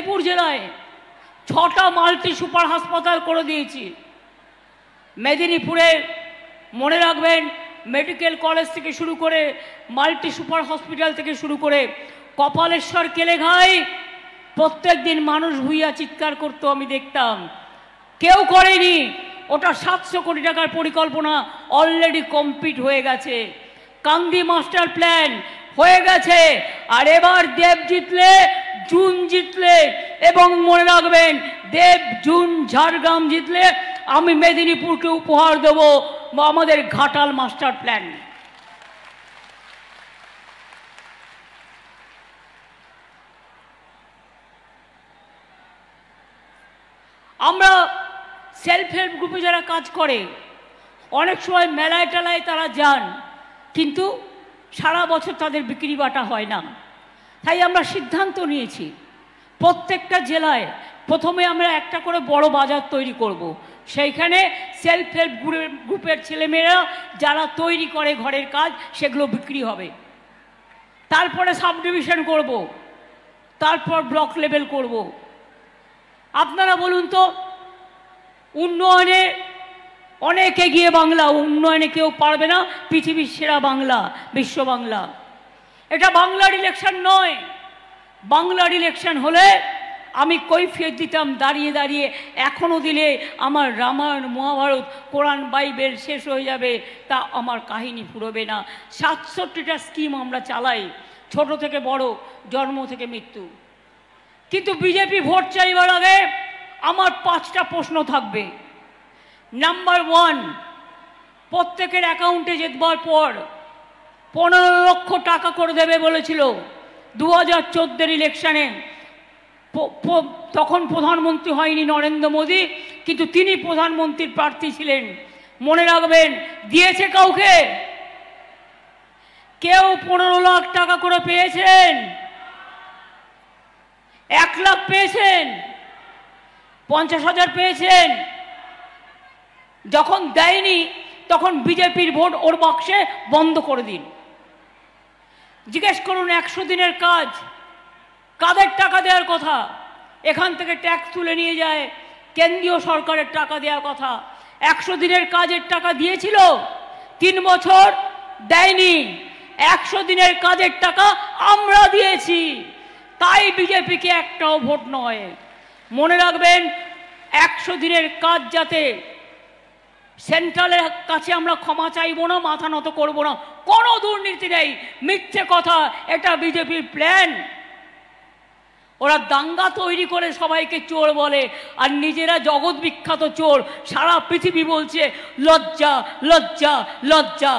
মেদিনীপুর জেলায় 6টা multi super হাসপাতাল করে দিয়েছি। মেদিনীপুরে মনে রাখবেন, মেডিকেল কলেজ থেকে শুরু করে মাল্টি সুপার হসপিটাল থেকে শুরু করে কপালেশ্বর কেলেঘাই প্রত্যেক দিন মানুষ ভুইয়া চিৎকার করতো, আমি দেখতাম। কেউ করেনি। ওটা 700 কোটি টাকার পরিকল্পনা অলরেডি কমপ্লিট হয়ে গেছে। কান্দি মাস্টার প্ল্যান হয়ে গেছে। আর এবার দেব জিতলে, জুন জিতলে, এবং মনে রাখবেন দেব, জুন, ঝাড়গ্রাম জিতলে আমি মেদিনীপুরকে উপহার দেব আমাদের ঘাটাল মাস্টার প্ল্যান। আমরা সেলফ হেল্প গ্রুপে যারা কাজ করে অনেক সময় মেলায় টেলায় তারা যান, কিন্তু সারা বছর তাদের বিক্রি বাটা হয় না। তাই আমরা সিদ্ধান্ত নিয়েছি প্রত্যেকটা জেলায় প্রথমে আমরা একটা করে বড় বাজার তৈরি করব। সেইখানে সেলফ হেল্প গ্রুপের ছেলেমেয়েরা যারা তৈরি করে ঘরের কাজ সেগুলো বিক্রি হবে। তারপরে সাব ডিভিশন করব, তারপর ব্লক লেভেল করব। আপনারা বলুন তো, উন্নয়নে অনেক এগিয়ে বাংলা, উন্নয়নে কেউ পারবে না, পৃথিবীর সেরা বাংলা, বিশ্ব বাংলা। এটা বাংলার ইলেকশন নয়। বাংলার ইলেকশন হলে আমি কৈফিয়ত দিতাম দাঁড়িয়ে দাঁড়িয়ে, এখনও দিলে আমার রামায়ণ, মহাভারত, কোরআন, বাইবেল শেষ হয়ে যাবে, তা আমার কাহিনী ফুরবে না। 67টা স্কিম আমরা চালাই, ছোট থেকে বড়, জন্ম থেকে মৃত্যু। কিন্তু বিজেপি ভোট চাইবার আগে আমার 5টা প্রশ্ন থাকবে। নাম্বার 1, প্রত্যেকের অ্যাকাউন্টে যেতবার পর 15 লক্ষ টাকা করে দেবে বলেছিল 2014 ইলেকশনে। তখন প্রধানমন্ত্রী হয়নি নরেন্দ্র মোদী, কিন্তু তিনি প্রধানমন্ত্রীর প্রার্থী ছিলেন। মনে রাখবেন, দিয়েছে কাউকে? কেউ 15 লাখ টাকা করে পেয়েছেন? 1 লাখ পেয়েছেন? 50,000 পেয়েছেন? যখন দেয়নি তখন বিজেপির ভোট ওর বাক্সে বন্ধ করে দিন। জিজ্ঞেস করুন 100 দিনের কাজ কাদের টাকা দেওয়ার কথা? এখান থেকে ট্যাক্স তুলে নিয়ে যায়, কেন্দ্রীয় সরকারের টাকা দেওয়ার কথা। 100 দিনের কাজের টাকা দিয়েছিল? 3 বছর দেয়নি। 100 দিনের কাজের টাকা আমরা দিয়েছি, তাই বিজেপিকে একটাও ভোট নয়। মনে রাখবেন, 100 দিনের কাজ যাতে সেন্ট্রালের কাছে আমরা ক্ষমা চাইব না, মাথা নত করব না। কোনো দুর্নীতি নেই, মিথ্যে কথা, এটা বিজেপির প্ল্যান। ওরা দাঙ্গা তৈরি করে সবাইকে চোর বলে, আর নিজেরা জগৎ বিখ্যাত চোর। সারা পৃথিবী বলছে লজ্জা, লজ্জা, লজ্জা।